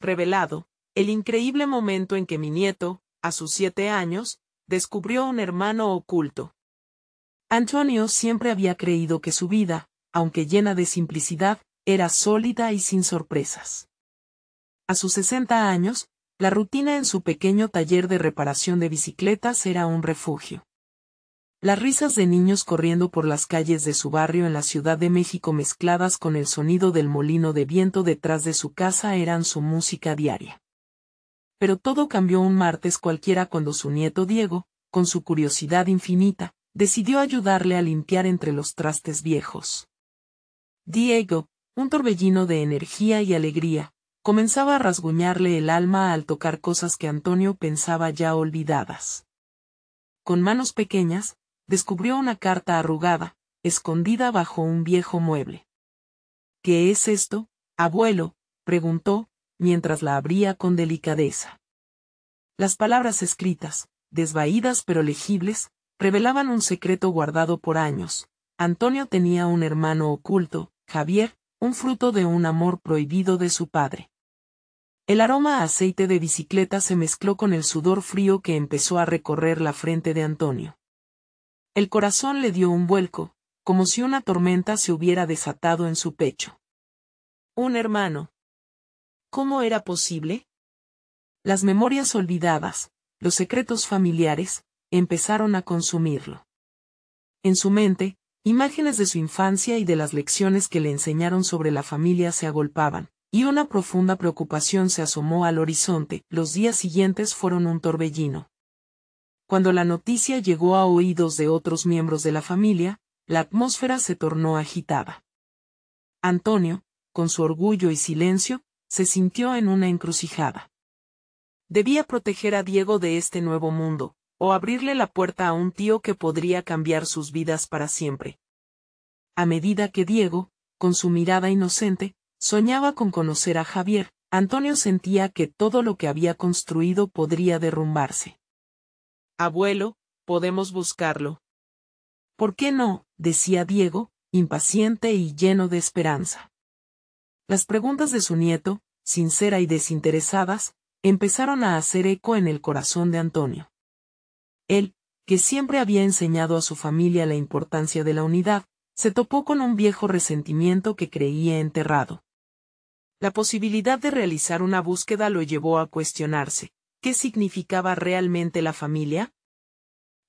revelado, el increíble momento en que mi nieto, a sus 7 años, descubrió un hermano oculto. Antonio siempre había creído que su vida, aunque llena de simplicidad, era sólida y sin sorpresas. A sus 60 años, la rutina en su pequeño taller de reparación de bicicletas era un refugio. Las risas de niños corriendo por las calles de su barrio en la Ciudad de México mezcladas con el sonido del molino de viento detrás de su casa eran su música diaria. Pero todo cambió un martes cualquiera cuando su nieto Diego, con su curiosidad infinita, decidió ayudarle a limpiar entre los trastes viejos. Diego, un torbellino de energía y alegría, comenzaba a rasguñarle el alma al tocar cosas que Antonio pensaba ya olvidadas. Con manos pequeñas, descubrió una carta arrugada, escondida bajo un viejo mueble. ¿Qué es esto, abuelo?, preguntó, mientras la abría con delicadeza. Las palabras escritas, desvaídas pero legibles, revelaban un secreto guardado por años. Antonio tenía un hermano oculto, Javier, un fruto de un amor prohibido de su padre. El aroma a aceite de bicicleta se mezcló con el sudor frío que empezó a recorrer la frente de Antonio. El corazón le dio un vuelco, como si una tormenta se hubiera desatado en su pecho. Un hermano. ¿Cómo era posible? Las memorias olvidadas, los secretos familiares, empezaron a consumirlo. En su mente, imágenes de su infancia y de las lecciones que le enseñaron sobre la familia se agolpaban, y una profunda preocupación se asomó al horizonte. Los días siguientes fueron un torbellino. Cuando la noticia llegó a oídos de otros miembros de la familia, la atmósfera se tornó agitada. Antonio, con su orgullo y silencio, se sintió en una encrucijada. Debía proteger a Diego de este nuevo mundo, o abrirle la puerta a un tío que podría cambiar sus vidas para siempre. A medida que Diego, con su mirada inocente, soñaba con conocer a Javier, Antonio sentía que todo lo que había construido podría derrumbarse. Abuelo, podemos buscarlo. ¿Por qué no?, decía Diego, impaciente y lleno de esperanza. Las preguntas de su nieto, sinceras y desinteresadas, empezaron a hacer eco en el corazón de Antonio. Él, que siempre había enseñado a su familia la importancia de la unidad, se topó con un viejo resentimiento que creía enterrado. La posibilidad de realizar una búsqueda lo llevó a cuestionarse, ¿qué significaba realmente la familia?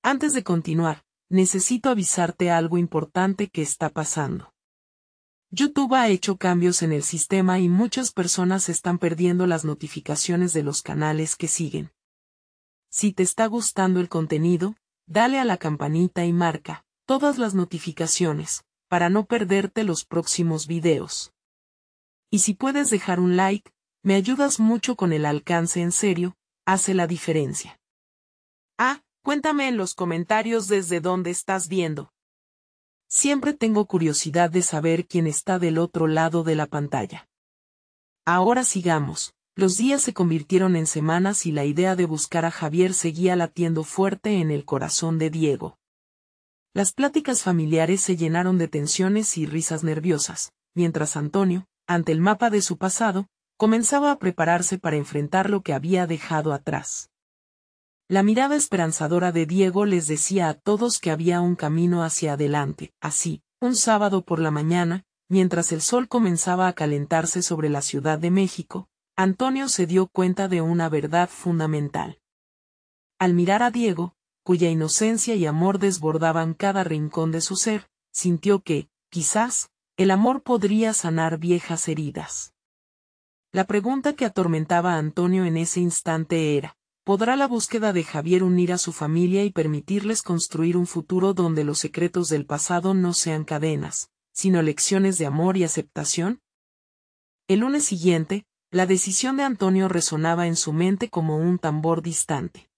Antes de continuar, necesito avisarte algo importante que está pasando. YouTube ha hecho cambios en el sistema y muchas personas están perdiendo las notificaciones de los canales que siguen. Si te está gustando el contenido, dale a la campanita y marca todas las notificaciones, para no perderte los próximos videos. Y si puedes dejar un like, me ayudas mucho con el alcance, en serio, hace la diferencia. Cuéntame en los comentarios desde dónde estás viendo. Siempre tengo curiosidad de saber quién está del otro lado de la pantalla. Ahora sigamos. Los días se convirtieron en semanas y la idea de buscar a Javier seguía latiendo fuerte en el corazón de Diego. Las pláticas familiares se llenaron de tensiones y risas nerviosas, mientras Antonio, ante el mapa de su pasado, comenzaba a prepararse para enfrentar lo que había dejado atrás. La mirada esperanzadora de Diego les decía a todos que había un camino hacia adelante. Así, un sábado por la mañana, mientras el sol comenzaba a calentarse sobre la Ciudad de México, Antonio se dio cuenta de una verdad fundamental. Al mirar a Diego, cuya inocencia y amor desbordaban cada rincón de su ser, sintió que, quizás, el amor podría sanar viejas heridas. La pregunta que atormentaba a Antonio en ese instante era, ¿podrá la búsqueda de Javier unir a su familia y permitirles construir un futuro donde los secretos del pasado no sean cadenas, sino lecciones de amor y aceptación? El lunes siguiente, la decisión de Antonio resonaba en su mente como un tambor distante.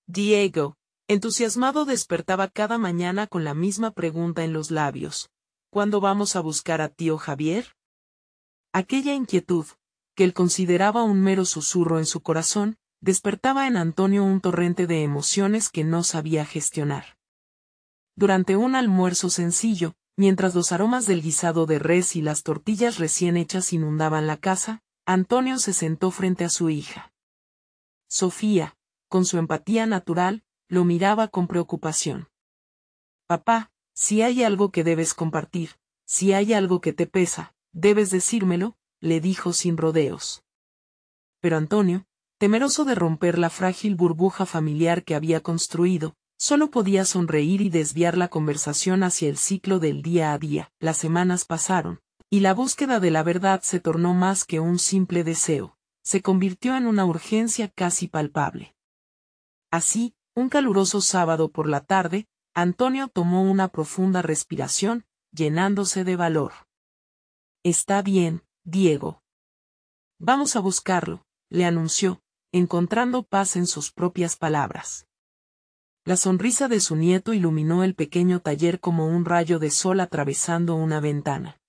Diego, entusiasmado, despertaba cada mañana con la misma pregunta en los labios. ¿Cuándo vamos a buscar a tío Javier? Aquella inquietud, que él consideraba un mero susurro en su corazón, despertaba en Antonio un torrente de emociones que no sabía gestionar. Durante un almuerzo sencillo, mientras los aromas del guisado de res y las tortillas recién hechas inundaban la casa, Antonio se sentó frente a su hija. Sofía, con su empatía natural, lo miraba con preocupación. Papá, si hay algo que debes compartir, si hay algo que te pesa, debes decírmelo, le dijo sin rodeos. Pero Antonio, temeroso de romper la frágil burbuja familiar que había construido, solo podía sonreír y desviar la conversación hacia el ciclo del día a día. Las semanas pasaron, y la búsqueda de la verdad se tornó más que un simple deseo, se convirtió en una urgencia casi palpable. Así, un caluroso sábado por la tarde, Antonio tomó una profunda respiración, llenándose de valor. Está bien, Diego. Vamos a buscarlo, le anunció, encontrando paz en sus propias palabras. La sonrisa de su nieto iluminó el pequeño taller como un rayo de sol atravesando una ventana.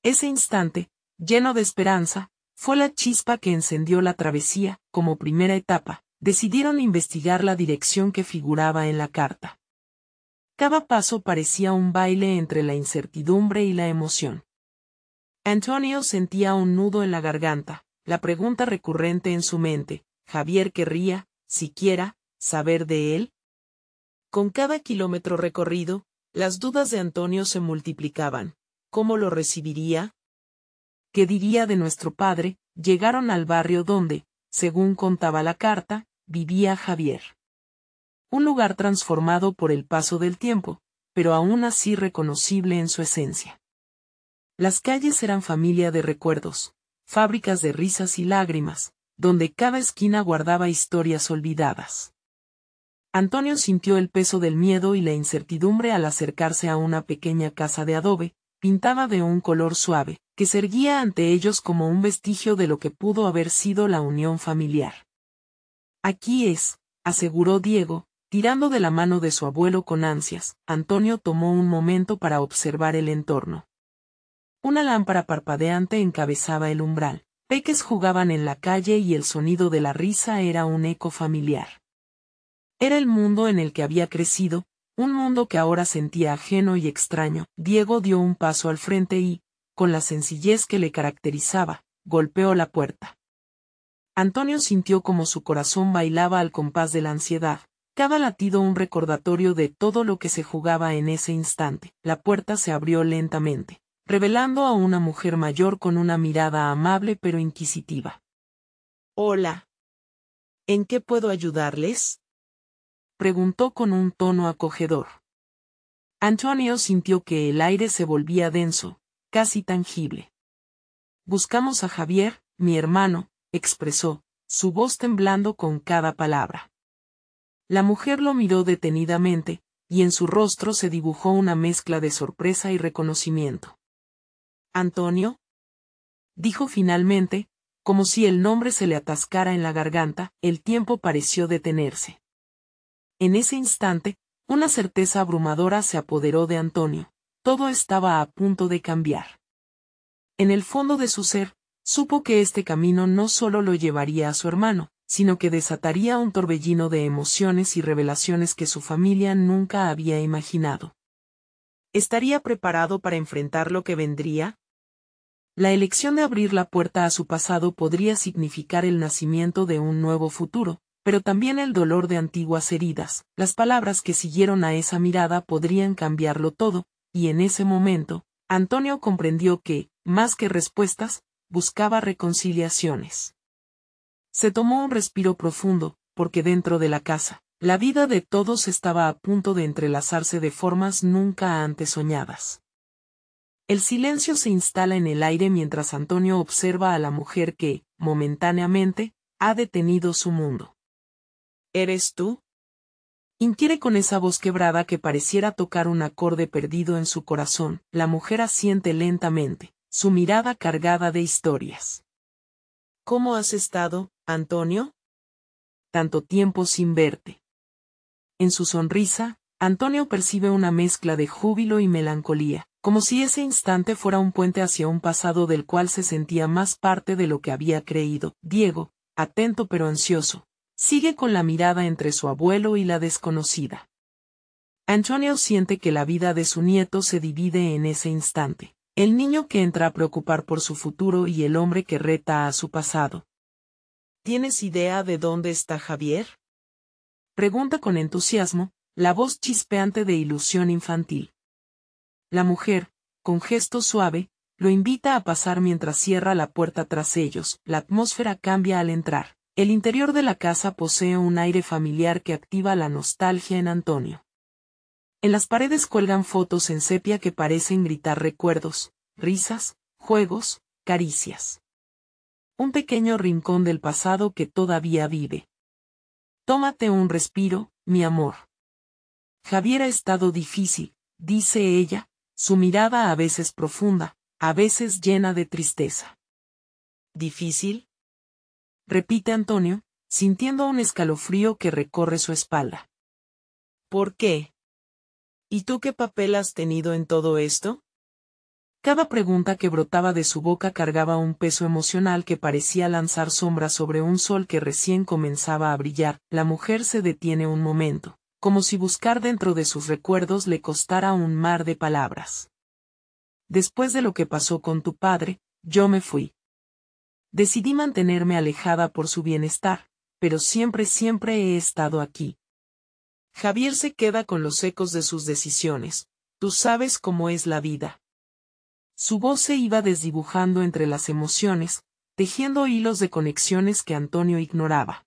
Ese instante, lleno de esperanza, fue la chispa que encendió la travesía. Como primera etapa, decidieron investigar la dirección que figuraba en la carta. Cada paso parecía un baile entre la incertidumbre y la emoción. Antonio sentía un nudo en la garganta, la pregunta recurrente en su mente: ¿Javier querría, siquiera, saber de él? Con cada kilómetro recorrido, las dudas de Antonio se multiplicaban. ¿Cómo lo recibiría? ¿Qué diría de nuestro padre? Llegaron al barrio donde, según contaba la carta, vivía Javier. Un lugar transformado por el paso del tiempo, pero aún así reconocible en su esencia. Las calles eran familia de recuerdos, fábricas de risas y lágrimas, donde cada esquina guardaba historias olvidadas. Antonio sintió el peso del miedo y la incertidumbre al acercarse a una pequeña casa de adobe, pintada de un color suave, que se erguía ante ellos como un vestigio de lo que pudo haber sido la unión familiar. Aquí es, aseguró Diego, tirando de la mano de su abuelo con ansias. Antonio tomó un momento para observar el entorno. Una lámpara parpadeante encabezaba el umbral, peques jugaban en la calle y el sonido de la risa era un eco familiar. Era el mundo en el que había crecido, un mundo que ahora sentía ajeno y extraño. Diego dio un paso al frente y, con la sencillez que le caracterizaba, golpeó la puerta. Antonio sintió como su corazón bailaba al compás de la ansiedad, cada latido un recordatorio de todo lo que se jugaba en ese instante. La puerta se abrió lentamente, revelando a una mujer mayor con una mirada amable pero inquisitiva. «Hola. ¿En qué puedo ayudarles?», preguntó con un tono acogedor. Antonio sintió que el aire se volvía denso, casi tangible. «Buscamos a Javier, mi hermano», expresó, su voz temblando con cada palabra. La mujer lo miró detenidamente, y en su rostro se dibujó una mezcla de sorpresa y reconocimiento. «¿Antonio?», dijo finalmente, como si el nombre se le atascara en la garganta. El tiempo pareció detenerse. En ese instante, una certeza abrumadora se apoderó de Antonio. Todo estaba a punto de cambiar. En el fondo de su ser, supo que este camino no solo lo llevaría a su hermano, sino que desataría un torbellino de emociones y revelaciones que su familia nunca había imaginado. ¿Estaría preparado para enfrentar lo que vendría? La elección de abrir la puerta a su pasado podría significar el nacimiento de un nuevo futuro, pero también el dolor de antiguas heridas. Las palabras que siguieron a esa mirada podrían cambiarlo todo, y en ese momento, Antonio comprendió que, más que respuestas, buscaba reconciliaciones. Se tomó un respiro profundo, porque dentro de la casa, la vida de todos estaba a punto de entrelazarse de formas nunca antes soñadas. El silencio se instala en el aire mientras Antonio observa a la mujer que, momentáneamente, ha detenido su mundo. ¿Eres tú?, inquiere con esa voz quebrada que pareciera tocar un acorde perdido en su corazón. La mujer asiente lentamente, su mirada cargada de historias. ¿Cómo has estado, Antonio? Tanto tiempo sin verte. En su sonrisa, Antonio percibe una mezcla de júbilo y melancolía, como si ese instante fuera un puente hacia un pasado del cual se sentía más parte de lo que había creído. Diego, atento pero ansioso, sigue con la mirada entre su abuelo y la desconocida. Antonio siente que la vida de su nieto se divide en ese instante, El niño que entra a preocupar por su futuro y el hombre que reta a su pasado. ¿Tienes idea de dónde está Javier? Pregunta con entusiasmo, la voz chispeante de ilusión infantil. La mujer, con gesto suave, lo invita a pasar mientras cierra la puerta tras ellos. La atmósfera cambia al entrar. El interior de la casa posee un aire familiar que activa la nostalgia en Antonio. En las paredes cuelgan fotos en sepia que parecen gritar recuerdos, risas, juegos, caricias. Un pequeño rincón del pasado que todavía vive. Tómate un respiro, mi amor. Javier ha estado difícil, dice ella, su mirada a veces profunda, a veces llena de tristeza. ¿Difícil? Repite Antonio, sintiendo un escalofrío que recorre su espalda. ¿Por qué? ¿Y tú qué papel has tenido en todo esto? Cada pregunta que brotaba de su boca cargaba un peso emocional que parecía lanzar sombras sobre un sol que recién comenzaba a brillar. La mujer se detiene un momento, como si buscar dentro de sus recuerdos le costara un mar de palabras. Después de lo que pasó con tu padre, yo me fui. Decidí mantenerme alejada por su bienestar, pero siempre he estado aquí. Javier se queda con los ecos de sus decisiones. Tú sabes cómo es la vida. Su voz se iba desdibujando entre las emociones, tejiendo hilos de conexiones que Antonio ignoraba.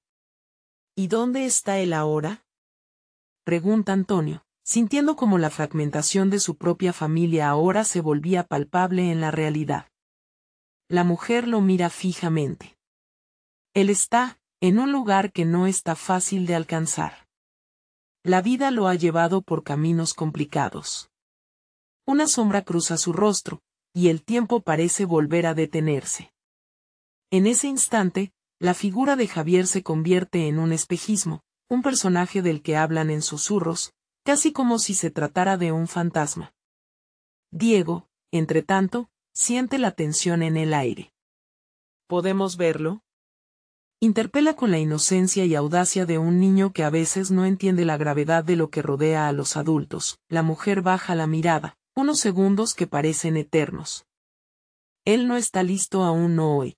¿Y dónde está él ahora? Pregunta Antonio, sintiendo como la fragmentación de su propia familia ahora se volvía palpable en la realidad. La mujer lo mira fijamente. Él está, en un lugar que no está fácil de alcanzar. La vida lo ha llevado por caminos complicados. Una sombra cruza su rostro, y el tiempo parece volver a detenerse. En ese instante, la figura de Javier se convierte en un espejismo, un personaje del que hablan en susurros, casi como si se tratara de un fantasma. Diego, entretanto, siente la tensión en el aire. ¿Podemos verlo? Interpela con la inocencia y audacia de un niño que a veces no entiende la gravedad de lo que rodea a los adultos. La mujer baja la mirada, unos segundos que parecen eternos. Él no está listo aún hoy.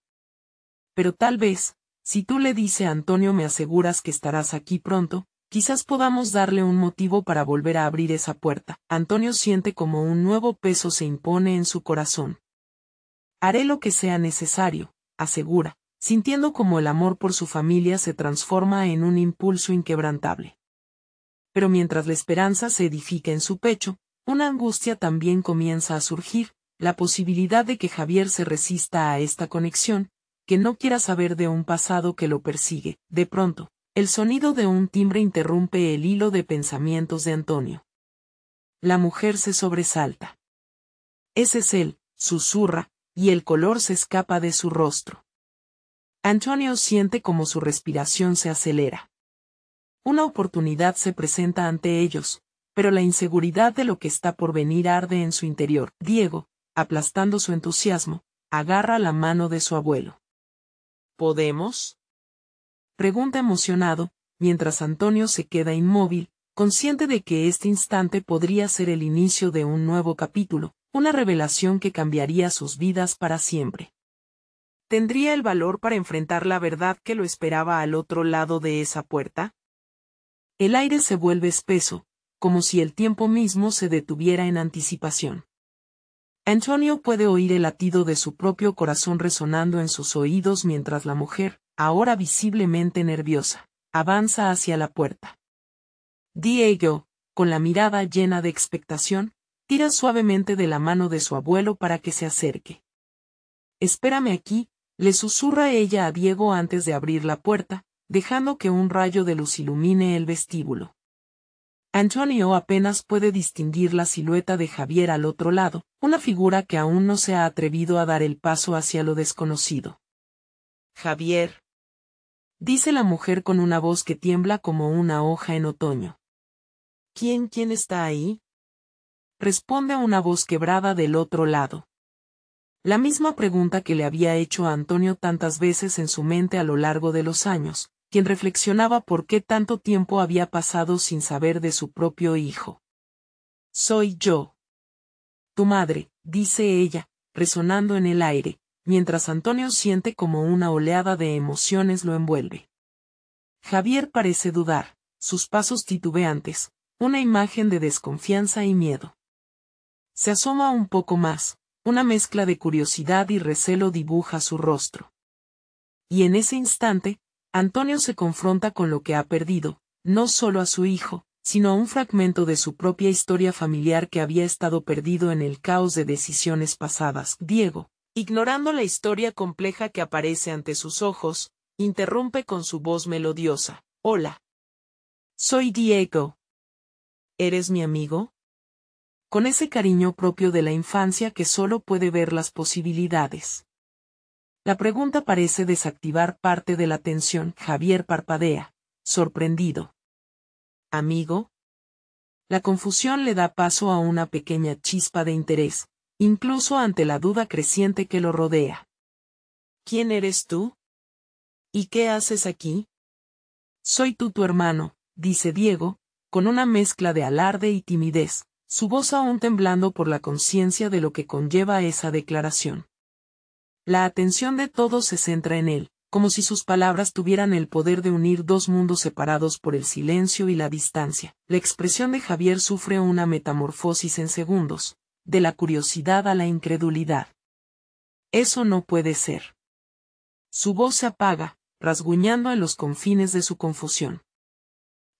Pero tal vez, si tú le dices a Antonio me aseguras que estarás aquí pronto, quizás podamos darle un motivo para volver a abrir esa puerta. Antonio siente como un nuevo peso se impone en su corazón. Haré lo que sea necesario, asegura, sintiendo como el amor por su familia se transforma en un impulso inquebrantable. Pero mientras la esperanza se edifica en su pecho, una angustia también comienza a surgir, la posibilidad de que Javier se resista a esta conexión, que no quiera saber de un pasado que lo persigue. De pronto, el sonido de un timbre interrumpe el hilo de pensamientos de Antonio. La mujer se sobresalta. Ese es él, susurra, y el color se escapa de su rostro. Antonio siente como su respiración se acelera. Una oportunidad se presenta ante ellos, pero la inseguridad de lo que está por venir arde en su interior. Diego, aplastando su entusiasmo, agarra la mano de su abuelo. ¿Podemos? Pregunta emocionado, mientras Antonio se queda inmóvil, consciente de que este instante podría ser el inicio de un nuevo capítulo, una revelación que cambiaría sus vidas para siempre. ¿Tendría el valor para enfrentar la verdad que lo esperaba al otro lado de esa puerta? El aire se vuelve espeso, como si el tiempo mismo se detuviera en anticipación. Antonio puede oír el latido de su propio corazón resonando en sus oídos mientras la mujer, ahora visiblemente nerviosa, avanza hacia la puerta. Diego, con la mirada llena de expectación, tira suavemente de la mano de su abuelo para que se acerque. Espérame aquí, le susurra ella a Diego antes de abrir la puerta, dejando que un rayo de luz ilumine el vestíbulo. Antonio apenas puede distinguir la silueta de Javier al otro lado, una figura que aún no se ha atrevido a dar el paso hacia lo desconocido. Javier, dice la mujer con una voz que tiembla como una hoja en otoño. ¿Quién está ahí? Responde una voz quebrada del otro lado. La misma pregunta que le había hecho a Antonio tantas veces en su mente a lo largo de los años, quien reflexionaba por qué tanto tiempo había pasado sin saber de su propio hijo. Soy yo. Tu madre, dice ella, resonando en el aire, mientras Antonio siente como una oleada de emociones lo envuelve. Javier parece dudar, sus pasos titubeantes, una imagen de desconfianza y miedo. Se asoma un poco más, una mezcla de curiosidad y recelo dibuja su rostro. Y en ese instante, Antonio se confronta con lo que ha perdido, no solo a su hijo, sino a un fragmento de su propia historia familiar que había estado perdido en el caos de decisiones pasadas. Diego, ignorando la historia compleja que aparece ante sus ojos, interrumpe con su voz melodiosa. Hola. Soy Diego. ¿Eres mi amigo? Con ese cariño propio de la infancia que solo puede ver las posibilidades. La pregunta parece desactivar parte de la tensión. Javier parpadea, sorprendido. ¿Amigo? La confusión le da paso a una pequeña chispa de interés, incluso ante la duda creciente que lo rodea. ¿Quién eres tú? ¿Y qué haces aquí? Soy tu hermano, dice Diego, con una mezcla de alarde y timidez, su voz aún temblando por la conciencia de lo que conlleva esa declaración. La atención de todos se centra en él, como si sus palabras tuvieran el poder de unir dos mundos separados por el silencio y la distancia. La expresión de Javier sufre una metamorfosis en segundos, de la curiosidad a la incredulidad. Eso no puede ser. Su voz se apaga, rasguñando en los confines de su confusión.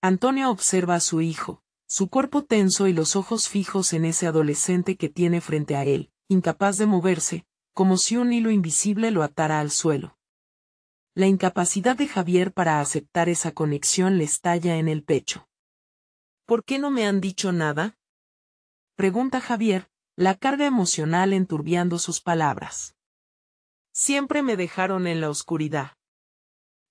Antonio observa a su hijo, su cuerpo tenso y los ojos fijos en ese adolescente que tiene frente a él, incapaz de moverse, como si un hilo invisible lo atara al suelo. La incapacidad de Javier para aceptar esa conexión le estalla en el pecho. ¿Por qué no me han dicho nada? Pregunta Javier, la carga emocional enturbiando sus palabras. Siempre me dejaron en la oscuridad.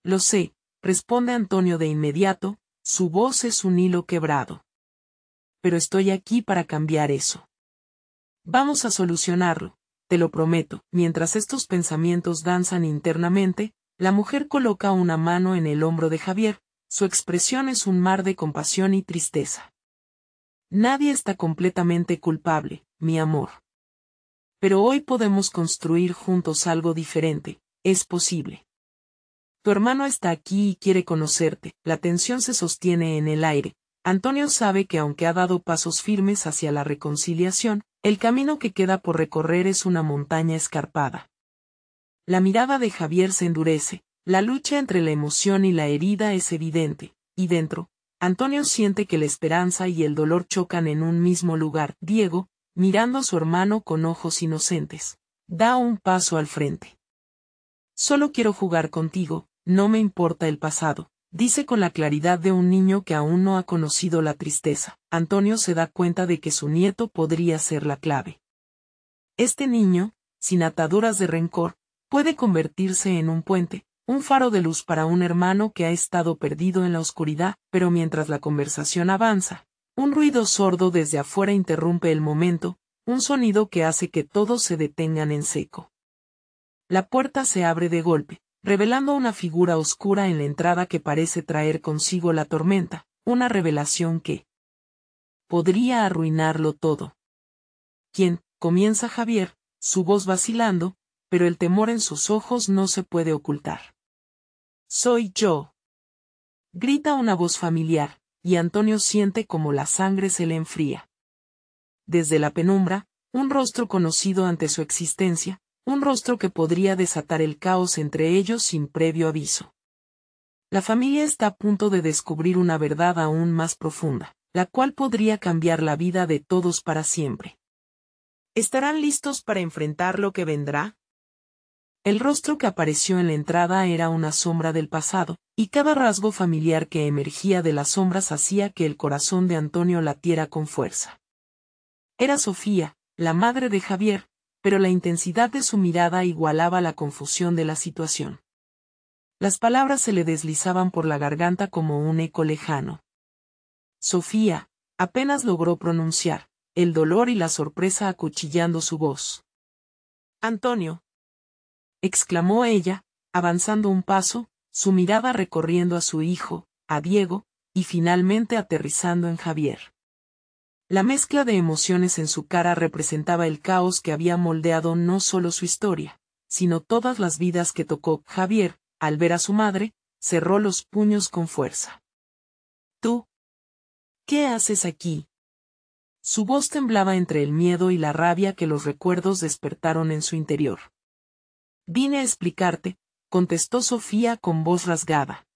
Lo sé, responde Antonio de inmediato, su voz es un hilo quebrado. Pero estoy aquí para cambiar eso. Vamos a solucionarlo, te lo prometo. Mientras estos pensamientos danzan internamente, la mujer coloca una mano en el hombro de Javier, su expresión es un mar de compasión y tristeza. Nadie está completamente culpable, mi amor. Pero hoy podemos construir juntos algo diferente, es posible. Tu hermano está aquí y quiere conocerte. La tensión se sostiene en el aire. Antonio sabe que aunque ha dado pasos firmes hacia la reconciliación, el camino que queda por recorrer es una montaña escarpada. La mirada de Javier se endurece, la lucha entre la emoción y la herida es evidente, y dentro, Antonio siente que la esperanza y el dolor chocan en un mismo lugar. Diego, mirando a su hermano con ojos inocentes, da un paso al frente. Solo quiero jugar contigo, no me importa el pasado, dice con la claridad de un niño que aún no ha conocido la tristeza. Antonio se da cuenta de que su nieto podría ser la clave. Este niño, sin ataduras de rencor, puede convertirse en un puente, un faro de luz para un hermano que ha estado perdido en la oscuridad, pero mientras la conversación avanza, un ruido sordo desde afuera interrumpe el momento, un sonido que hace que todos se detengan en seco. La puerta se abre de golpe, revelando una figura oscura en la entrada que parece traer consigo la tormenta, una revelación que podría arruinarlo todo. ¿Quién? Comienza Javier, su voz vacilando, pero el temor en sus ojos no se puede ocultar. Soy yo. Grita una voz familiar, y Antonio siente como la sangre se le enfría. Desde la penumbra, un rostro conocido ante su existencia, un rostro que podría desatar el caos entre ellos sin previo aviso. La familia está a punto de descubrir una verdad aún más profunda, la cual podría cambiar la vida de todos para siempre. ¿Estarán listos para enfrentar lo que vendrá? El rostro que apareció en la entrada era una sombra del pasado, y cada rasgo familiar que emergía de las sombras hacía que el corazón de Antonio latiera con fuerza. Era Sofía, la madre de Javier, pero la intensidad de su mirada igualaba la confusión de la situación. Las palabras se le deslizaban por la garganta como un eco lejano. Sofía, apenas logró pronunciar, el dolor y la sorpresa acuchillando su voz. Antonio, exclamó ella, avanzando un paso, su mirada recorriendo a su hijo, a Diego, y finalmente aterrizando en Javier. La mezcla de emociones en su cara representaba el caos que había moldeado no solo su historia, sino todas las vidas que tocó. Javier, al ver a su madre, cerró los puños con fuerza. ¿Tú? ¿Qué haces aquí? Su voz temblaba entre el miedo y la rabia que los recuerdos despertaron en su interior. Vine a explicarte, contestó Sofía con voz rasgada.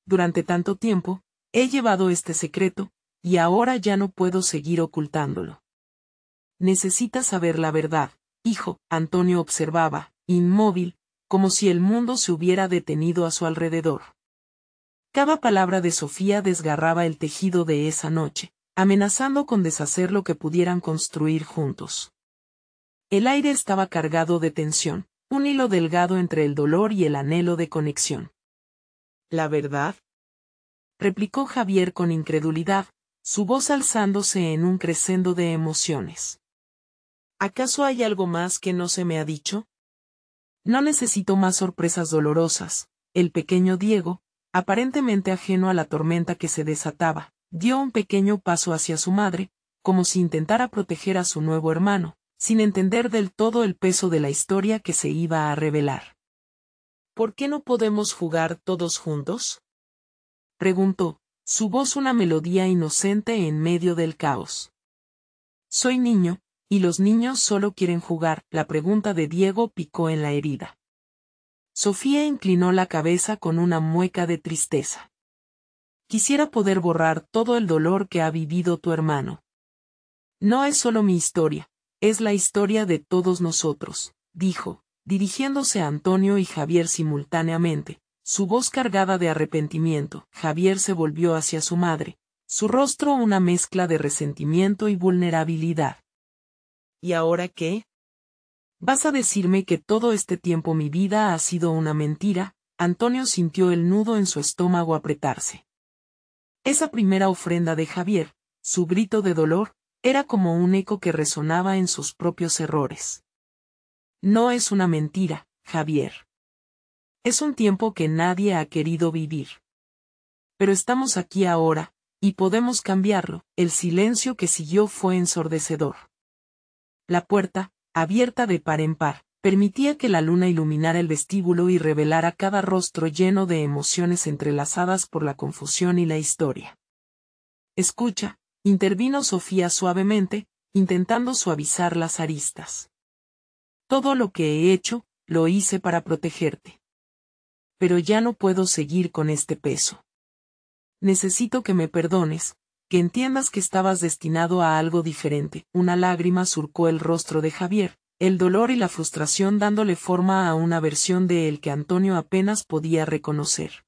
Durante tanto tiempo, he llevado este secreto, y ahora ya no puedo seguir ocultándolo. Necesitas saber la verdad, hijo. Antonio observaba, inmóvil, como si el mundo se hubiera detenido a su alrededor. Cada palabra de Sofía desgarraba el tejido de esa noche, amenazando con deshacer lo que pudieran construir juntos. El aire estaba cargado de tensión, un hilo delgado entre el dolor y el anhelo de conexión. ¿La verdad?, replicó Javier con incredulidad, su voz alzándose en un crescendo de emociones. ¿Acaso hay algo más que no se me ha dicho? No necesito más sorpresas dolorosas. El pequeño Diego, aparentemente ajeno a la tormenta que se desataba, dio un pequeño paso hacia su madre, como si intentara proteger a su nuevo hermano, sin entender del todo el peso de la historia que se iba a revelar. ¿Por qué no podemos jugar todos juntos?, preguntó, su voz una melodía inocente en medio del caos. Soy niño, y los niños solo quieren jugar. La pregunta de Diego picó en la herida. Sofía inclinó la cabeza con una mueca de tristeza. Quisiera poder borrar todo el dolor que ha vivido tu hermano. No es solo mi historia, es la historia de todos nosotros, dijo, dirigiéndose a Antonio y Javier simultáneamente, su voz cargada de arrepentimiento. Javier se volvió hacia su madre, su rostro una mezcla de resentimiento y vulnerabilidad. ¿Y ahora qué? ¿Vas a decirme que todo este tiempo mi vida ha sido una mentira? Antonio sintió el nudo en su estómago apretarse. Esa primera ofrenda de Javier, su grito de dolor, era como un eco que resonaba en sus propios errores. No es una mentira, Javier. Es un tiempo que nadie ha querido vivir. Pero estamos aquí ahora, y podemos cambiarlo. El silencio que siguió fue ensordecedor. La puerta, abierta de par en par, permitía que la luna iluminara el vestíbulo y revelara cada rostro lleno de emociones entrelazadas por la confusión y la historia. Escucha, intervino Sofía suavemente, intentando suavizar las aristas. Todo lo que he hecho, lo hice para protegerte. Pero ya no puedo seguir con este peso. Necesito que me perdones, que entiendas que estabas destinado a algo diferente. Una lágrima surcó el rostro de Javier, el dolor y la frustración dándole forma a una versión de él que Antonio apenas podía reconocer.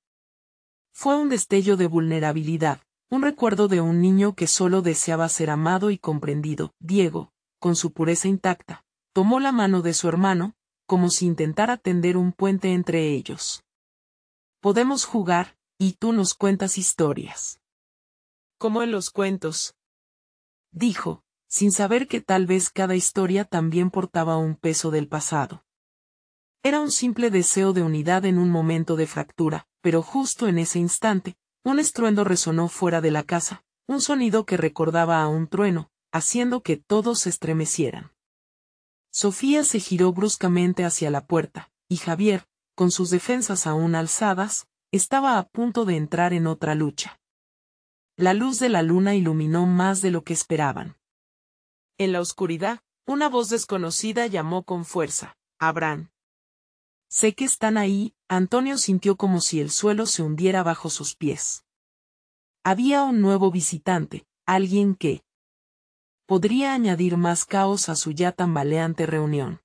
Fue un destello de vulnerabilidad, un recuerdo de un niño que solo deseaba ser amado y comprendido. Diego, con su pureza intacta, tomó la mano de su hermano, como si intentara tender un puente entre ellos. Podemos jugar, y tú nos cuentas historias. Como en los cuentos, dijo, sin saber que tal vez cada historia también portaba un peso del pasado. Era un simple deseo de unidad en un momento de fractura, pero justo en ese instante, un estruendo resonó fuera de la casa, un sonido que recordaba a un trueno, haciendo que todos se estremecieran. Sofía se giró bruscamente hacia la puerta, y Javier, con sus defensas aún alzadas, estaba a punto de entrar en otra lucha. La luz de la luna iluminó más de lo que esperaban. En la oscuridad, una voz desconocida llamó con fuerza, Abraham. Sé que están ahí. Antonio sintió como si el suelo se hundiera bajo sus pies. Había un nuevo visitante, alguien que podría añadir más caos a su ya tambaleante reunión.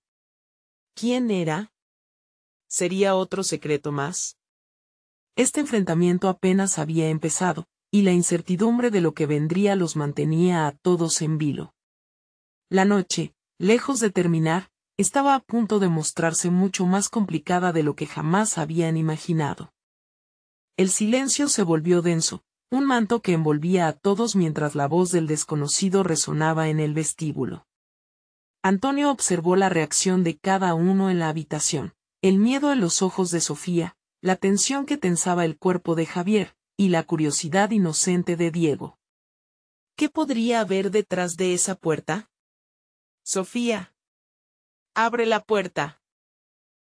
¿Quién era? ¿Sería otro secreto más? Este enfrentamiento apenas había empezado, y la incertidumbre de lo que vendría los mantenía a todos en vilo. La noche, lejos de terminar, estaba a punto de mostrarse mucho más complicada de lo que jamás habían imaginado. El silencio se volvió denso, un manto que envolvía a todos mientras la voz del desconocido resonaba en el vestíbulo. Antonio observó la reacción de cada uno en la habitación, el miedo en los ojos de Sofía, la tensión que tensaba el cuerpo de Javier, y la curiosidad inocente de Diego. ¿Qué podría haber detrás de esa puerta? Sofía. Abre la puerta.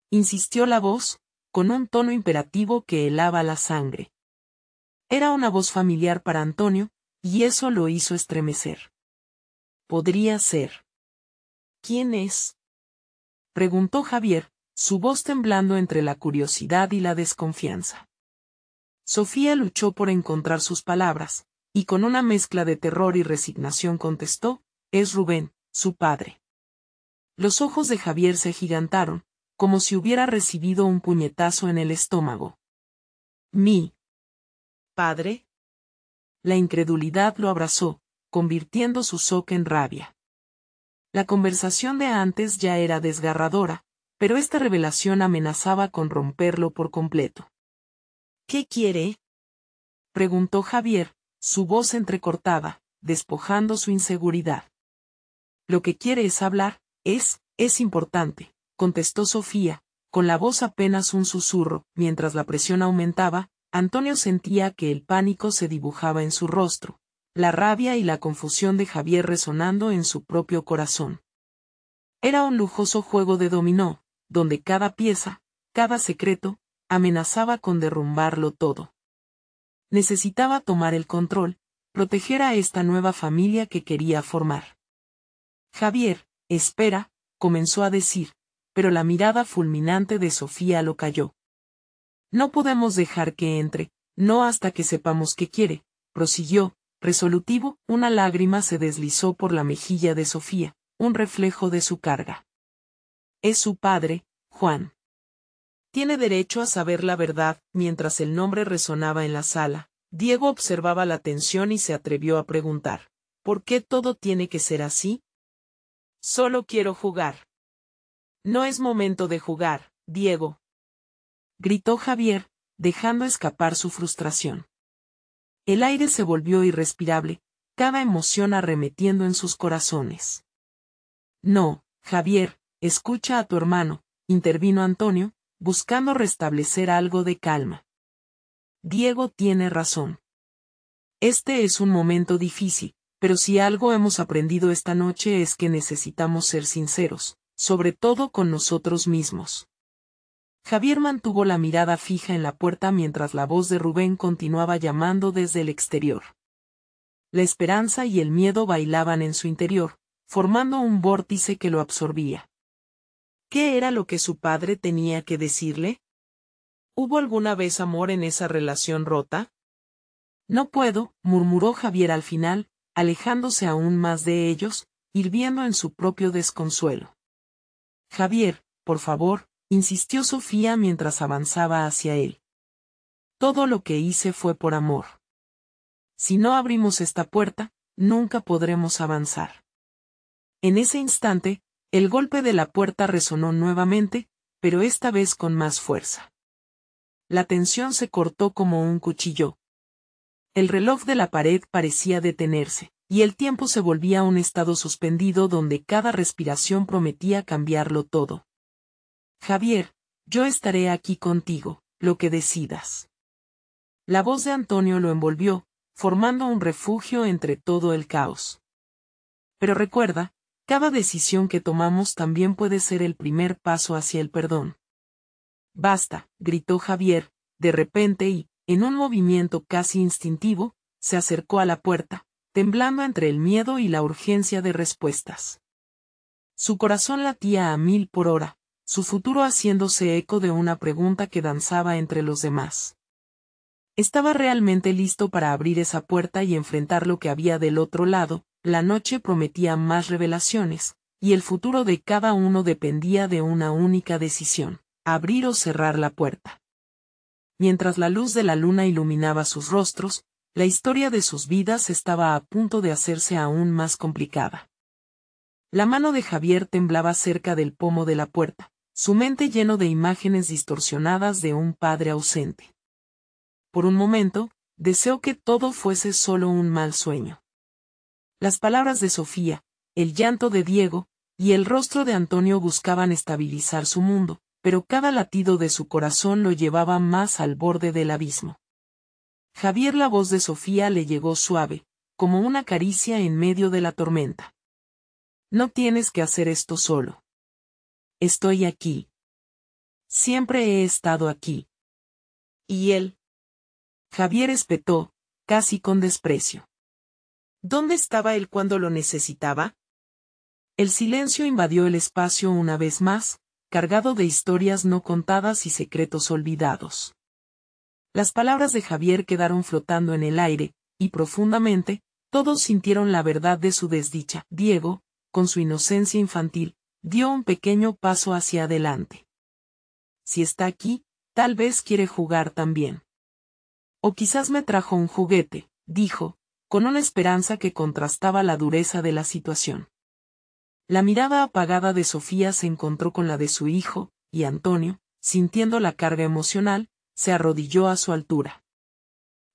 Insistió la voz, con un tono imperativo que helaba la sangre. Era una voz familiar para Antonio, y eso lo hizo estremecer. Podría ser. ¿Quién es? Preguntó Javier, su voz temblando entre la curiosidad y la desconfianza. Sofía luchó por encontrar sus palabras, y con una mezcla de terror y resignación contestó, es Rubén, su padre. Los ojos de Javier se agigantaron, como si hubiera recibido un puñetazo en el estómago. ¿Mi padre? La incredulidad lo abrazó, convirtiendo su shock en rabia. La conversación de antes ya era desgarradora, pero esta revelación amenazaba con romperlo por completo. ¿Qué quiere? Preguntó Javier, su voz entrecortada, despojando su inseguridad. Lo que quiere es hablar, es importante, contestó Sofía, con la voz apenas un susurro. Mientras la presión aumentaba, Antonio sentía que el pánico se dibujaba en su rostro, la rabia y la confusión de Javier resonando en su propio corazón. Era un lujoso juego de dominó, donde cada pieza, cada secreto, amenazaba con derrumbarlo todo. Necesitaba tomar el control, proteger a esta nueva familia que quería formar. Javier, espera, comenzó a decir, pero la mirada fulminante de Sofía lo calló. No podemos dejar que entre, no hasta que sepamos qué quiere, prosiguió, resolutivo. Una lágrima se deslizó por la mejilla de Sofía, un reflejo de su carga. Es su padre, Juan. Tiene derecho a saber la verdad. Mientras el nombre resonaba en la sala, Diego observaba la tensión y se atrevió a preguntar, ¿por qué todo tiene que ser así? Solo quiero jugar. No es momento de jugar, Diego. Gritó Javier, dejando escapar su frustración. El aire se volvió irrespirable, cada emoción arremetiendo en sus corazones. No, Javier, escucha a tu hermano, intervino Antonio, buscando restablecer algo de calma. Diego tiene razón. Este es un momento difícil, pero si algo hemos aprendido esta noche es que necesitamos ser sinceros, sobre todo con nosotros mismos. Javier mantuvo la mirada fija en la puerta mientras la voz de Rubén continuaba llamando desde el exterior. La esperanza y el miedo bailaban en su interior, formando un vórtice que lo absorbía. ¿Qué era lo que su padre tenía que decirle? ¿Hubo alguna vez amor en esa relación rota? No puedo, murmuró Javier al final, alejándose aún más de ellos, hirviendo en su propio desconsuelo. Javier, por favor, insistió Sofía mientras avanzaba hacia él. Todo lo que hice fue por amor. Si no abrimos esta puerta, nunca podremos avanzar. En ese instante, el golpe de la puerta resonó nuevamente, pero esta vez con más fuerza. La tensión se cortó como un cuchillo. El reloj de la pared parecía detenerse, y el tiempo se volvía un estado suspendido donde cada respiración prometía cambiarlo todo. Javier, yo estaré aquí contigo, lo que decidas. La voz de Antonio lo envolvió, formando un refugio entre todo el caos. Pero recuerda, cada decisión que tomamos también puede ser el primer paso hacia el perdón. Basta, gritó Javier, de repente y, en un movimiento casi instintivo, se acercó a la puerta, temblando entre el miedo y la urgencia de respuestas. Su corazón latía a 1000 por hora, su futuro haciéndose eco de una pregunta que danzaba entre los demás. Estaba realmente listo para abrir esa puerta y enfrentar lo que había del otro lado. La noche prometía más revelaciones, y el futuro de cada uno dependía de una única decisión: abrir o cerrar la puerta. Mientras la luz de la luna iluminaba sus rostros, la historia de sus vidas estaba a punto de hacerse aún más complicada. La mano de Javier temblaba cerca del pomo de la puerta, su mente lleno de imágenes distorsionadas de un padre ausente. Por un momento, deseó que todo fuese solo un mal sueño. Las palabras de Sofía, el llanto de Diego, y el rostro de Antonio buscaban estabilizar su mundo, pero cada latido de su corazón lo llevaba más al borde del abismo. Javier, la voz de Sofía le llegó suave, como una caricia en medio de la tormenta. No tienes que hacer esto solo. Estoy aquí. Siempre he estado aquí. ¿Y él? Javier espetó, casi con desprecio. ¿Dónde estaba él cuando lo necesitaba? El silencio invadió el espacio una vez más, cargado de historias no contadas y secretos olvidados. Las palabras de Javier quedaron flotando en el aire, y profundamente, todos sintieron la verdad de su desdicha. Diego, con su inocencia infantil, dio un pequeño paso hacia adelante. Si está aquí, tal vez quiere jugar también. O quizás me trajo un juguete, dijo, con una esperanza que contrastaba la dureza de la situación. La mirada apagada de Sofía se encontró con la de su hijo, y Antonio, sintiendo la carga emocional, se arrodilló a su altura.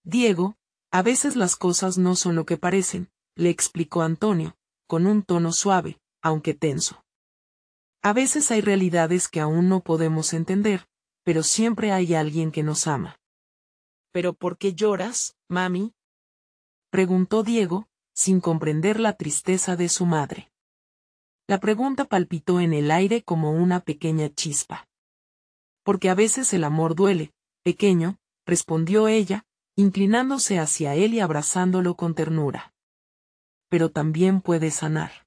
Diego, a veces las cosas no son lo que parecen, le explicó Antonio, con un tono suave, aunque tenso. A veces hay realidades que aún no podemos entender, pero siempre hay alguien que nos ama. ¿Pero por qué lloras, mami?, preguntó Diego, sin comprender la tristeza de su madre. La pregunta palpitó en el aire como una pequeña chispa. Porque a veces el amor duele, pequeño, respondió ella, inclinándose hacia él y abrazándolo con ternura. Pero también puede sanar.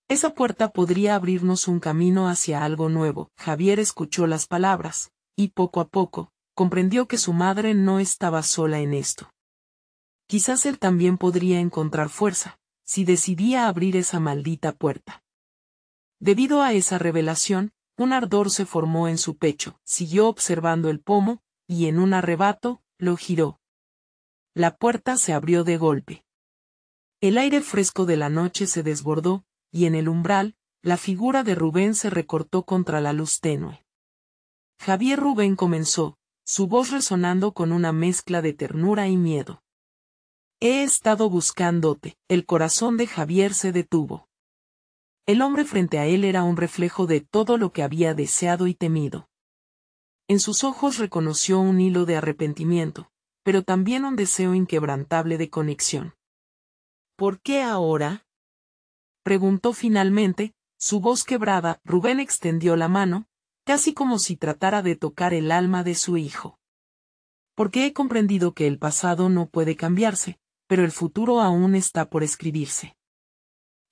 Esa puerta podría abrirnos un camino hacia algo nuevo. Javier escuchó las palabras, y poco a poco, comprendió que su madre no estaba sola en esto. Quizás él también podría encontrar fuerza, si decidía abrir esa maldita puerta. Debido a esa revelación, un ardor se formó en su pecho, siguió observando el pomo, y en un arrebato, lo giró. La puerta se abrió de golpe. El aire fresco de la noche se desbordó, y en el umbral, la figura de Rubén se recortó contra la luz tenue. Javier Rubén comenzó, su voz resonando con una mezcla de ternura y miedo. He estado buscándote. El corazón de Javier se detuvo. El hombre frente a él era un reflejo de todo lo que había deseado y temido. En sus ojos reconoció un hilo de arrepentimiento, pero también un deseo inquebrantable de conexión. ¿Por qué ahora?, preguntó finalmente, su voz quebrada. Rubén extendió la mano, casi como si tratara de tocar el alma de su hijo. Porque he comprendido que el pasado no puede cambiarse, pero el futuro aún está por escribirse.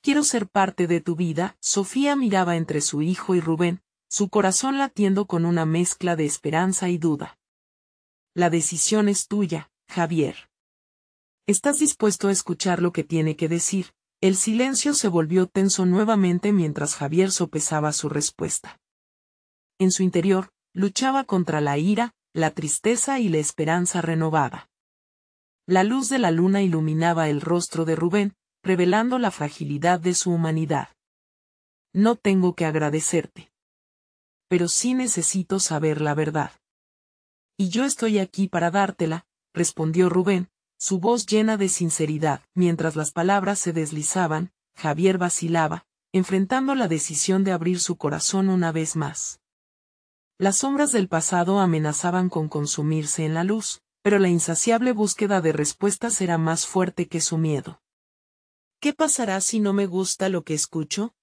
Quiero ser parte de tu vida. Sofía miraba entre su hijo y Rubén, su corazón latiendo con una mezcla de esperanza y duda. La decisión es tuya, Javier. ¿Estás dispuesto a escuchar lo que tiene que decir? El silencio se volvió tenso nuevamente mientras Javier sopesaba su respuesta. En su interior, luchaba contra la ira, la tristeza y la esperanza renovada. La luz de la luna iluminaba el rostro de Rubén, revelando la fragilidad de su humanidad. No tengo que agradecerte. Pero sí necesito saber la verdad. Y yo estoy aquí para dártela, respondió Rubén, su voz llena de sinceridad. Mientras las palabras se deslizaban, Javier vacilaba, enfrentando la decisión de abrir su corazón una vez más. Las sombras del pasado amenazaban con consumirse en la luz, pero la insaciable búsqueda de respuestas era más fuerte que su miedo. ¿Qué pasará si no me gusta lo que escucho?,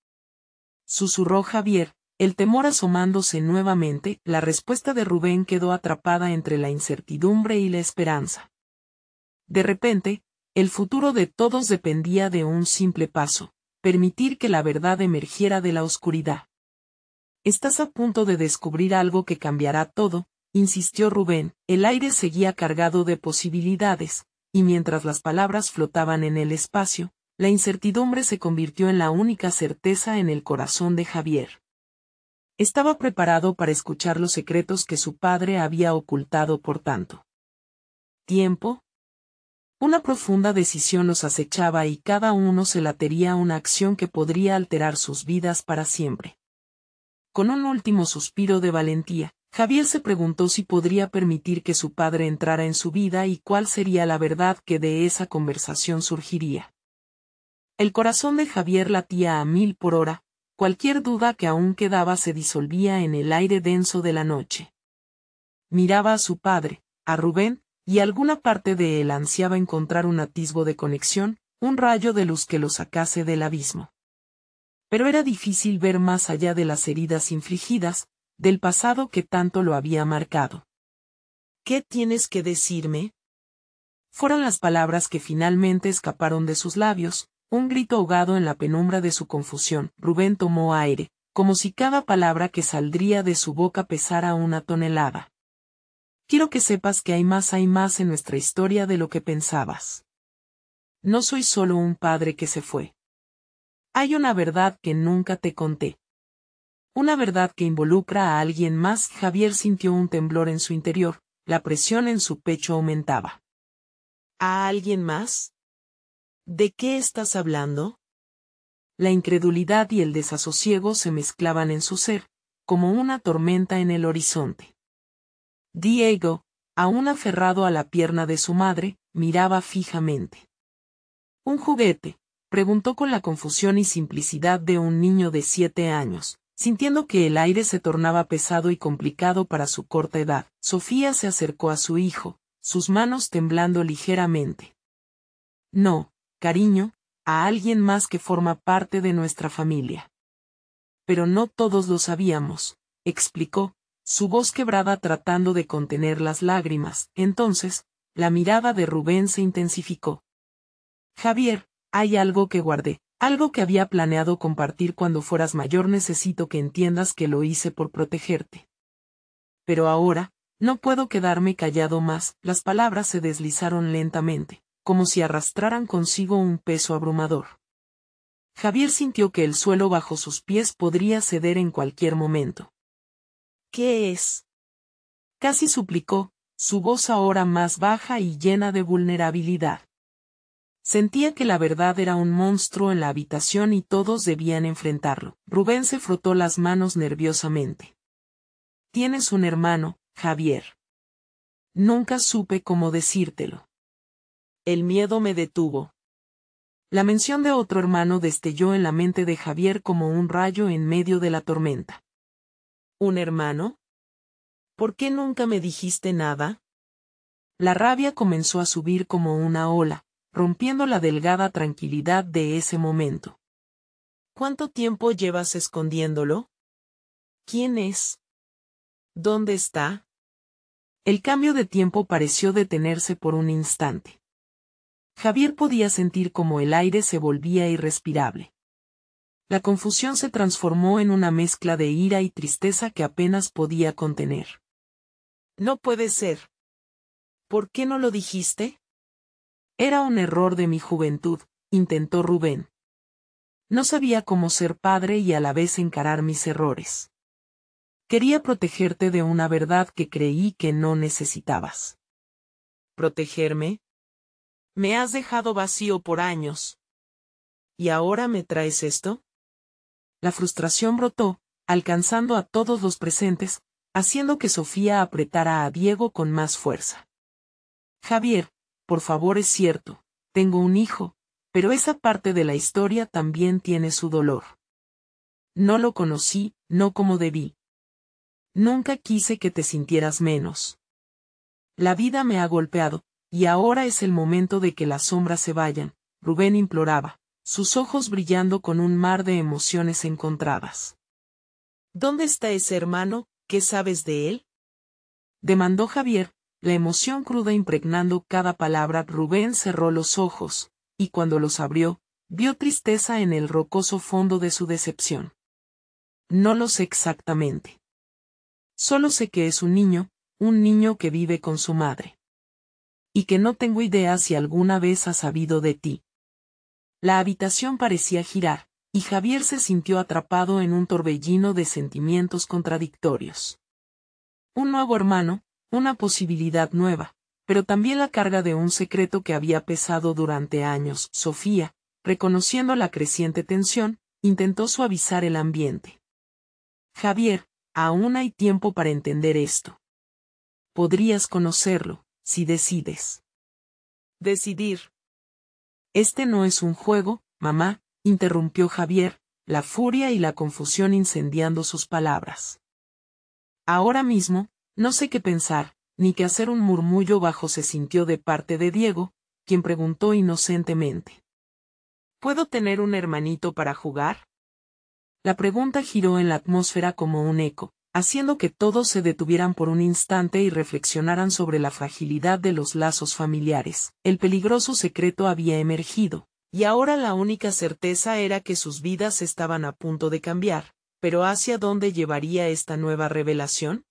susurró Javier, el temor asomándose nuevamente. La respuesta de Rubén quedó atrapada entre la incertidumbre y la esperanza. De repente, el futuro de todos dependía de un simple paso: permitir que la verdad emergiera de la oscuridad. Estás a punto de descubrir algo que cambiará todo, insistió Rubén. El aire seguía cargado de posibilidades, y mientras las palabras flotaban en el espacio, la incertidumbre se convirtió en la única certeza en el corazón de Javier. Estaba preparado para escuchar los secretos que su padre había ocultado por tanto tiempo. Una profunda decisión los acechaba y cada uno se latería a una acción que podría alterar sus vidas para siempre. Con un último suspiro de valentía, Javier se preguntó si podría permitir que su padre entrara en su vida y cuál sería la verdad que de esa conversación surgiría. El corazón de Javier latía a 1000 por hora, cualquier duda que aún quedaba se disolvía en el aire denso de la noche. Miraba a su padre, a Rubén, y alguna parte de él ansiaba encontrar un atisbo de conexión, un rayo de luz que lo sacase del abismo. Pero era difícil ver más allá de las heridas infligidas, del pasado que tanto lo había marcado. ¿Qué tienes que decirme? Fueron las palabras que finalmente escaparon de sus labios, un grito ahogado en la penumbra de su confusión. Rubén tomó aire, como si cada palabra que saldría de su boca pesara una tonelada. Quiero que sepas que hay más en nuestra historia de lo que pensabas. No soy solo un padre que se fue. Hay una verdad que nunca te conté. Una verdad que involucra a alguien más. Javier sintió un temblor en su interior, la presión en su pecho aumentaba. ¿A alguien más? ¿De qué estás hablando? La incredulidad y el desasosiego se mezclaban en su ser, como una tormenta en el horizonte. Diego, aún aferrado a la pierna de su madre, miraba fijamente. ¿Un juguete?, preguntó con la confusión y simplicidad de un niño de 7 años, sintiendo que el aire se tornaba pesado y complicado para su corta edad. Sofía se acercó a su hijo, sus manos temblando ligeramente. No, cariño, a alguien más que forma parte de nuestra familia. Pero no todos lo sabíamos, explicó, su voz quebrada tratando de contener las lágrimas. Entonces, la mirada de Rubén se intensificó. Javier, hay algo que guardé, algo que había planeado compartir cuando fueras mayor. Necesito que entiendas que lo hice por protegerte. Pero ahora, no puedo quedarme callado más. Las palabras se deslizaron lentamente, como si arrastraran consigo un peso abrumador. Javier sintió que el suelo bajo sus pies podría ceder en cualquier momento. ¿Qué es? Casi suplicó, su voz ahora más baja y llena de vulnerabilidad. Sentía que la verdad era un monstruo en la habitación y todos debían enfrentarlo. Rubén se frotó las manos nerviosamente. Tienes un hermano, Javier. Nunca supe cómo decírtelo. El miedo me detuvo. La mención de otro hermano destelló en la mente de Javier como un rayo en medio de la tormenta. ¿Un hermano? ¿Por qué nunca me dijiste nada? La rabia comenzó a subir como una ola, rompiendo la delgada tranquilidad de ese momento. ¿Cuánto tiempo llevas escondiéndolo? ¿Quién es? ¿Dónde está? El cambio de tiempo pareció detenerse por un instante. Javier podía sentir cómo el aire se volvía irrespirable. La confusión se transformó en una mezcla de ira y tristeza que apenas podía contener. No puede ser. ¿Por qué no lo dijiste? Era un error de mi juventud, intentó Rubén. No sabía cómo ser padre y a la vez encarar mis errores. Quería protegerte de una verdad que creí que no necesitabas. ¿Protegerme? Me has dejado vacío por años. ¿Y ahora me traes esto? La frustración brotó, alcanzando a todos los presentes, haciendo que Sofía apretara a Diego con más fuerza. Javier, por favor, es cierto, tengo un hijo, pero esa parte de la historia también tiene su dolor. No lo conocí, no como debí. Nunca quise que te sintieras menos. La vida me ha golpeado, y ahora es el momento de que las sombras se vayan, Rubén imploraba, sus ojos brillando con un mar de emociones encontradas. ¿Dónde está ese hermano? ¿Qué sabes de él? Demandó Javier, la emoción cruda impregnando cada palabra. Rubén cerró los ojos, y cuando los abrió, vio tristeza en el rocoso fondo de su decepción. No lo sé exactamente. Solo sé que es un niño que vive con su madre. Y que no tengo idea si alguna vez ha sabido de ti. La habitación parecía girar, y Javier se sintió atrapado en un torbellino de sentimientos contradictorios. Un nuevo hermano, una posibilidad nueva, pero también la carga de un secreto que había pesado durante años. Sofía, reconociendo la creciente tensión, intentó suavizar el ambiente. Javier, aún hay tiempo para entender esto. Podrías conocerlo, si decides. Decidir. Este no es un juego, mamá, interrumpió Javier, la furia y la confusión incendiando sus palabras. Ahora mismo, no sé qué pensar, ni que hacer un murmullo bajo se sintió de parte de Diego, quien preguntó inocentemente: ¿Puedo tener un hermanito para jugar? La pregunta giró en la atmósfera como un eco, haciendo que todos se detuvieran por un instante y reflexionaran sobre la fragilidad de los lazos familiares. El peligroso secreto había emergido, y ahora la única certeza era que sus vidas estaban a punto de cambiar, pero ¿hacia dónde llevaría esta nueva revelación?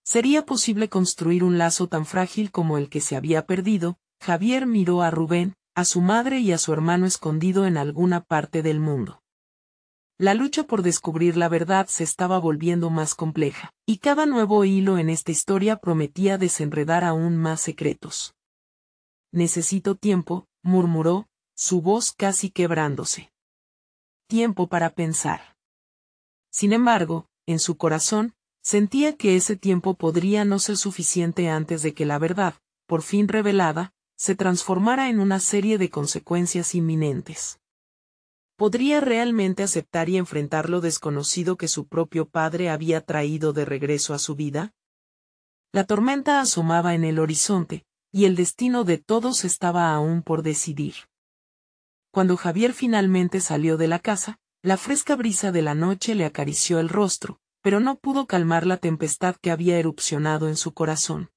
¿Sería posible construir un lazo tan frágil como el que se había perdido? Javier miró a Rubén, a su madre y a su hermano escondido en alguna parte del mundo. La lucha por descubrir la verdad se estaba volviendo más compleja, y cada nuevo hilo en esta historia prometía desenredar aún más secretos. Necesito tiempo, murmuró, su voz casi quebrándose. Tiempo para pensar. Sin embargo, en su corazón, sentía que ese tiempo podría no ser suficiente antes de que la verdad, por fin revelada, se transformara en una serie de consecuencias inminentes. ¿Podría realmente aceptar y enfrentar lo desconocido que su propio padre había traído de regreso a su vida? La tormenta asomaba en el horizonte, y el destino de todos estaba aún por decidir. Cuando Javier finalmente salió de la casa, la fresca brisa de la noche le acarició el rostro, pero no pudo calmar la tempestad que había erupcionado en su corazón.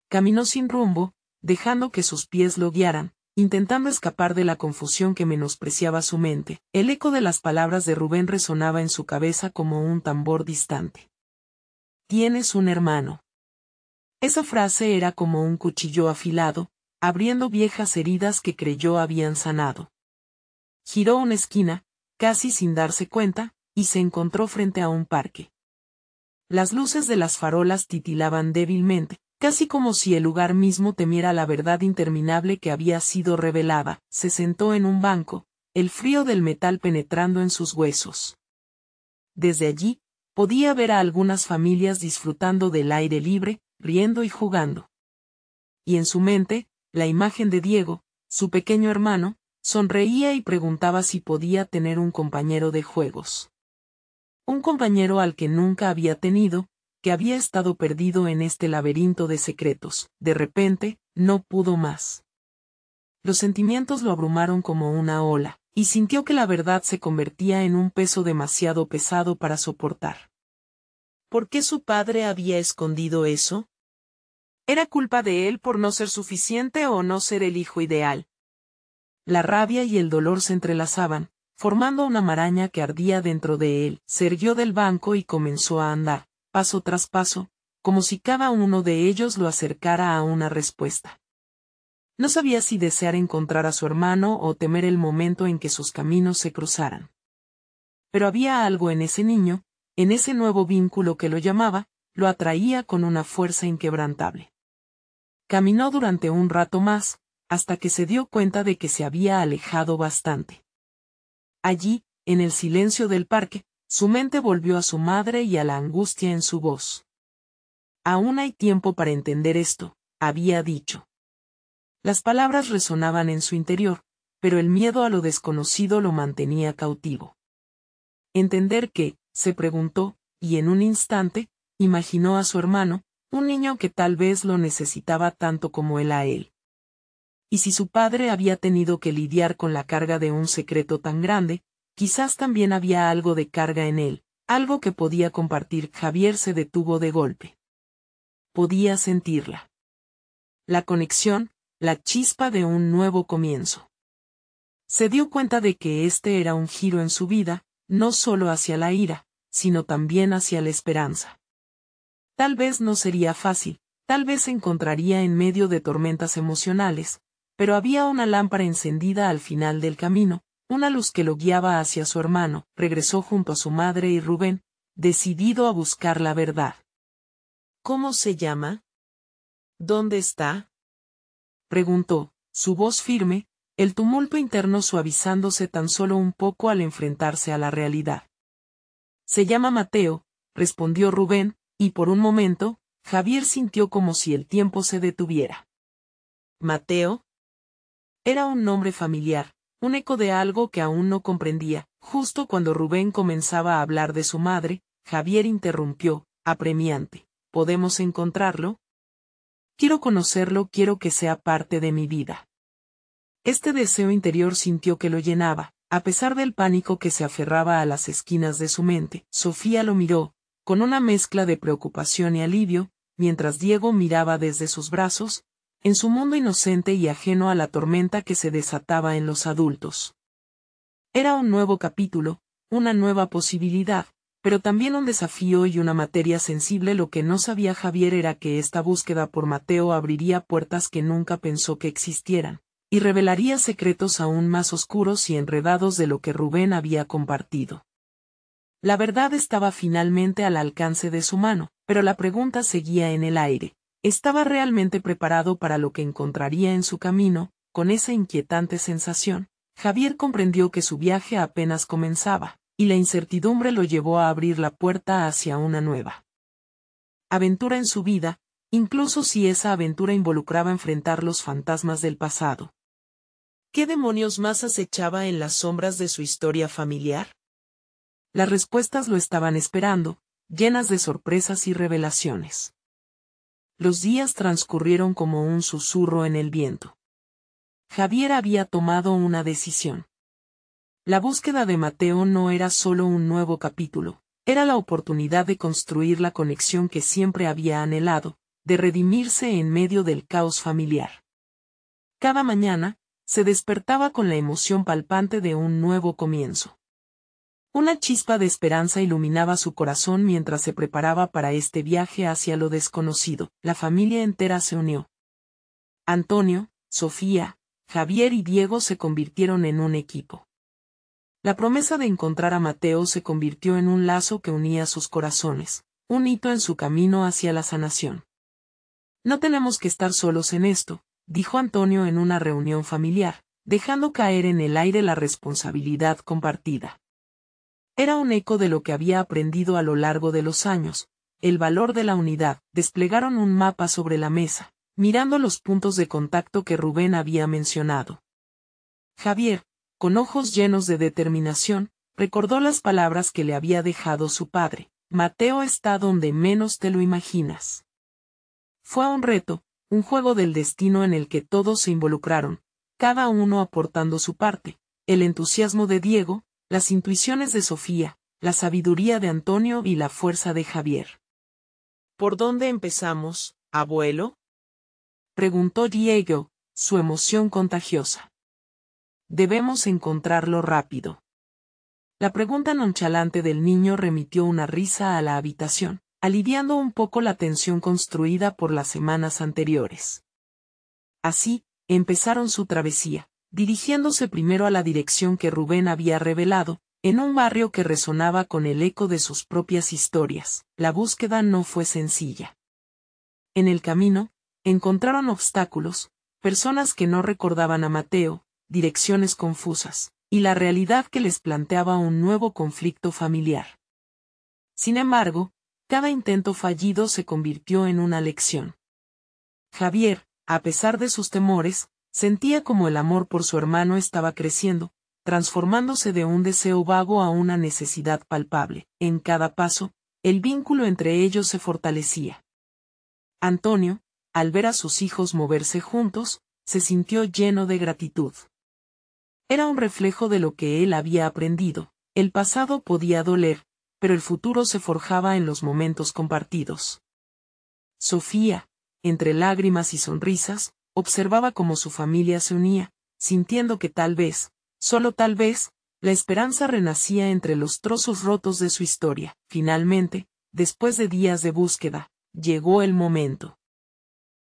Caminó sin rumbo, dejando que sus pies lo guiaran, intentando escapar de la confusión que menospreciaba su mente. El eco de las palabras de Rubén resonaba en su cabeza como un tambor distante. Tienes un hermano. Esa frase era como un cuchillo afilado, abriendo viejas heridas que creyó habían sanado. Giró una esquina, casi sin darse cuenta, y se encontró frente a un parque. Las luces de las farolas titilaban débilmente, casi como si el lugar mismo temiera la verdad interminable que había sido revelada. Se sentó en un banco, el frío del metal penetrando en sus huesos. Desde allí, podía ver a algunas familias disfrutando del aire libre, riendo y jugando. Y en su mente, la imagen de Diego, su pequeño hermano, sonreía y preguntaba si podía tener un compañero de juegos. Un compañero al que nunca había tenido, que había estado perdido en este laberinto de secretos. De repente, no pudo más. Los sentimientos lo abrumaron como una ola, y sintió que la verdad se convertía en un peso demasiado pesado para soportar. ¿Por qué su padre había escondido eso? ¿Era culpa de él por no ser suficiente o no ser el hijo ideal? La rabia y el dolor se entrelazaban, formando una maraña que ardía dentro de él. Se irguió del banco y comenzó a andar, paso tras paso, como si cada uno de ellos lo acercara a una respuesta. No sabía si desear encontrar a su hermano o temer el momento en que sus caminos se cruzaran. Pero había algo en ese niño, en ese nuevo vínculo que lo llamaba, lo atraía con una fuerza inquebrantable. Caminó durante un rato más, hasta que se dio cuenta de que se había alejado bastante. Allí, en el silencio del parque, su mente volvió a su madre y a la angustia en su voz. Aún hay tiempo para entender esto, había dicho. Las palabras resonaban en su interior, pero el miedo a lo desconocido lo mantenía cautivo. ¿Entender qué?, se preguntó, y en un instante, imaginó a su hermano, un niño que tal vez lo necesitaba tanto como él a él. Y si su padre había tenido que lidiar con la carga de un secreto tan grande, quizás también había algo de carga en él, algo que podía compartir. Javier se detuvo de golpe. Podía sentirla. La conexión, la chispa de un nuevo comienzo. Se dio cuenta de que este era un giro en su vida, no solo hacia la ira, sino también hacia la esperanza. Tal vez no sería fácil, tal vez se encontraría en medio de tormentas emocionales, pero había una lámpara encendida al final del camino, una luz que lo guiaba hacia su hermano. Regresó junto a su madre y Rubén, decidido a buscar la verdad. ¿Cómo se llama? ¿Dónde está?, preguntó, su voz firme, el tumulto interno suavizándose tan solo un poco al enfrentarse a la realidad. Se llama Mateo, respondió Rubén, y por un momento, Javier sintió como si el tiempo se detuviera. ¿Mateo? Era un nombre familiar, un eco de algo que aún no comprendía. Justo cuando Rubén comenzaba a hablar de su madre, Javier interrumpió, apremiante. ¿Podemos encontrarlo? Quiero conocerlo, quiero que sea parte de mi vida. Este deseo interior sintió que lo llenaba, a pesar del pánico que se aferraba a las esquinas de su mente. Sofía lo miró, con una mezcla de preocupación y alivio, mientras Diego miraba desde sus brazos, en su mundo inocente y ajeno a la tormenta que se desataba en los adultos. Era un nuevo capítulo, una nueva posibilidad, pero también un desafío y una materia sensible. Lo que no sabía Javier era que esta búsqueda por Mateo abriría puertas que nunca pensó que existieran, y revelaría secretos aún más oscuros y enredados de lo que Rubén había compartido. La verdad estaba finalmente al alcance de su mano, pero la pregunta seguía en el aire. ¿Estaba realmente preparado para lo que encontraría en su camino? Con esa inquietante sensación, Javier comprendió que su viaje apenas comenzaba, y la incertidumbre lo llevó a abrir la puerta hacia una nueva aventura en su vida, incluso si esa aventura involucraba enfrentar los fantasmas del pasado. ¿Qué demonios más acechaba en las sombras de su historia familiar? Las respuestas lo estaban esperando, llenas de sorpresas y revelaciones. Los días transcurrieron como un susurro en el viento. Javier había tomado una decisión. La búsqueda de Mateo no era solo un nuevo capítulo, era la oportunidad de construir la conexión que siempre había anhelado, de redimirse en medio del caos familiar. Cada mañana, se despertaba con la emoción palpante de un nuevo comienzo. Una chispa de esperanza iluminaba su corazón mientras se preparaba para este viaje hacia lo desconocido. La familia entera se unió. Antonio, Sofía, Javier y Diego se convirtieron en un equipo. La promesa de encontrar a Mateo se convirtió en un lazo que unía sus corazones, un hito en su camino hacia la sanación. No tenemos que estar solos en esto, dijo Antonio en una reunión familiar, dejando caer en el aire la responsabilidad compartida. Era un eco de lo que había aprendido a lo largo de los años, el valor de la unidad. Desplegaron un mapa sobre la mesa, mirando los puntos de contacto que Rubén había mencionado. Javier, con ojos llenos de determinación, recordó las palabras que le había dejado su padre: Mateo está donde menos te lo imaginas. Fue un reto, un juego del destino en el que todos se involucraron, cada uno aportando su parte: el entusiasmo de Diego, las intuiciones de Sofía, la sabiduría de Antonio y la fuerza de Javier. ¿Por dónde empezamos, abuelo?, preguntó Diego, su emoción contagiosa. Debemos encontrarlo rápido. La pregunta nonchalante del niño remitió una risa a la habitación, aliviando un poco la tensión construida por las semanas anteriores. Así, empezaron su travesía, dirigiéndose primero a la dirección que Rubén había revelado, en un barrio que resonaba con el eco de sus propias historias. La búsqueda no fue sencilla. En el camino, encontraron obstáculos, personas que no recordaban a Mateo, direcciones confusas, y la realidad que les planteaba un nuevo conflicto familiar. Sin embargo, cada intento fallido se convirtió en una lección. Javier, a pesar de sus temores, sentía como el amor por su hermano estaba creciendo, transformándose de un deseo vago a una necesidad palpable. En cada paso, el vínculo entre ellos se fortalecía. Antonio, al ver a sus hijos moverse juntos, se sintió lleno de gratitud. Era un reflejo de lo que él había aprendido. El pasado podía doler, pero el futuro se forjaba en los momentos compartidos. Sofía, entre lágrimas y sonrisas, observaba cómo su familia se unía, sintiendo que tal vez, solo tal vez, la esperanza renacía entre los trozos rotos de su historia. Finalmente, después de días de búsqueda, llegó el momento.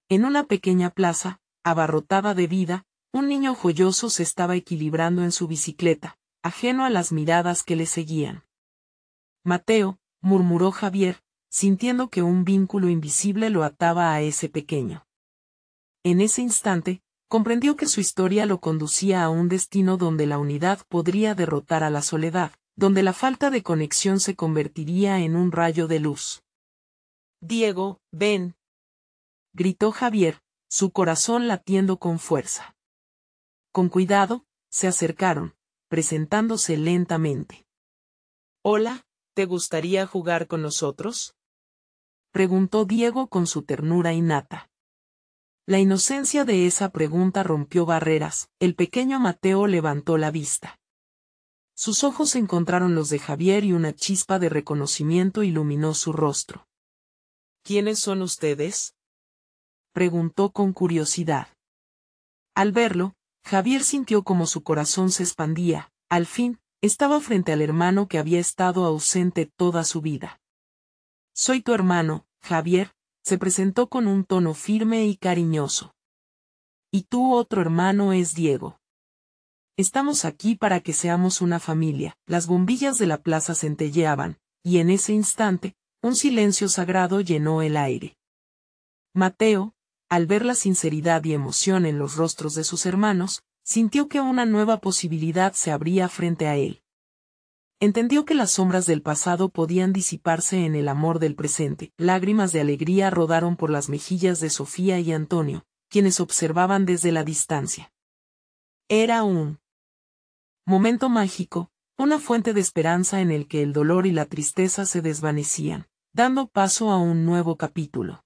En una pequeña plaza, abarrotada de vida, un niño joyoso se estaba equilibrando en su bicicleta, ajeno a las miradas que le seguían. Mateo, murmuró Javier, sintiendo que un vínculo invisible lo ataba a ese pequeño. En ese instante, comprendió que su historia lo conducía a un destino donde la unidad podría derrotar a la soledad, donde la falta de conexión se convertiría en un rayo de luz. Diego, ven, gritó Javier, su corazón latiendo con fuerza. Con cuidado, se acercaron, presentándose lentamente. Hola, ¿te gustaría jugar con nosotros?, preguntó Diego con su ternura innata. La inocencia de esa pregunta rompió barreras. El pequeño Mateo levantó la vista. Sus ojos encontraron los de Javier y una chispa de reconocimiento iluminó su rostro. ¿Quiénes son ustedes?, preguntó con curiosidad. Al verlo, Javier sintió como su corazón se expandía. Al fin, estaba frente al hermano que había estado ausente toda su vida. Soy tu hermano, Javier, se presentó con un tono firme y cariñoso. Y tu otro hermano es Diego. Estamos aquí para que seamos una familia. Las bombillas de la plaza centelleaban, y en ese instante, un silencio sagrado llenó el aire. Mateo, al ver la sinceridad y emoción en los rostros de sus hermanos, sintió que una nueva posibilidad se abría frente a él. Entendió que las sombras del pasado podían disiparse en el amor del presente. Lágrimas de alegría rodaron por las mejillas de Sofía y Antonio, quienes observaban desde la distancia. Era un momento mágico, una fuente de esperanza en el que el dolor y la tristeza se desvanecían, dando paso a un nuevo capítulo.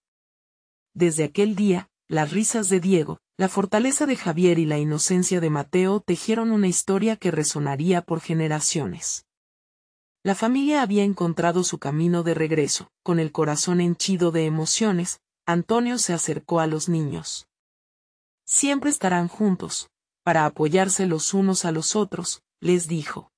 Desde aquel día, las risas de Diego, la fortaleza de Javier y la inocencia de Mateo tejieron una historia que resonaría por generaciones. La familia había encontrado su camino de regreso. Con el corazón henchido de emociones, Antonio se acercó a los niños. Siempre estarán juntos, para apoyarse los unos a los otros, les dijo.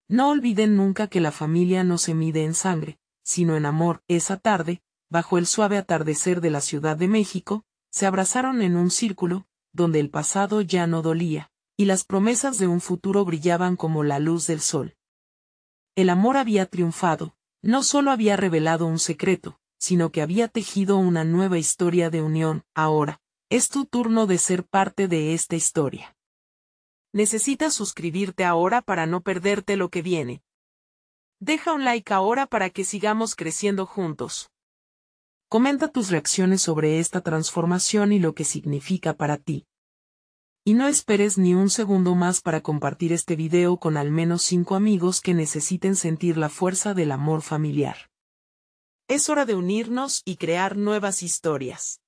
No olviden nunca que la familia no se mide en sangre, sino en amor. Esa tarde, bajo el suave atardecer de la Ciudad de México, se abrazaron en un círculo, donde el pasado ya no dolía, y las promesas de un futuro brillaban como la luz del sol. El amor había triunfado, no solo había revelado un secreto, sino que había tejido una nueva historia de unión. Ahora, es tu turno de ser parte de esta historia. Necesitas suscribirte ahora para no perderte lo que viene. Deja un like ahora para que sigamos creciendo juntos. Comenta tus reacciones sobre esta transformación y lo que significa para ti. Y no esperes ni un segundo más para compartir este video con al menos 5 amigos que necesiten sentir la fuerza del amor familiar. Es hora de unirnos y crear nuevas historias.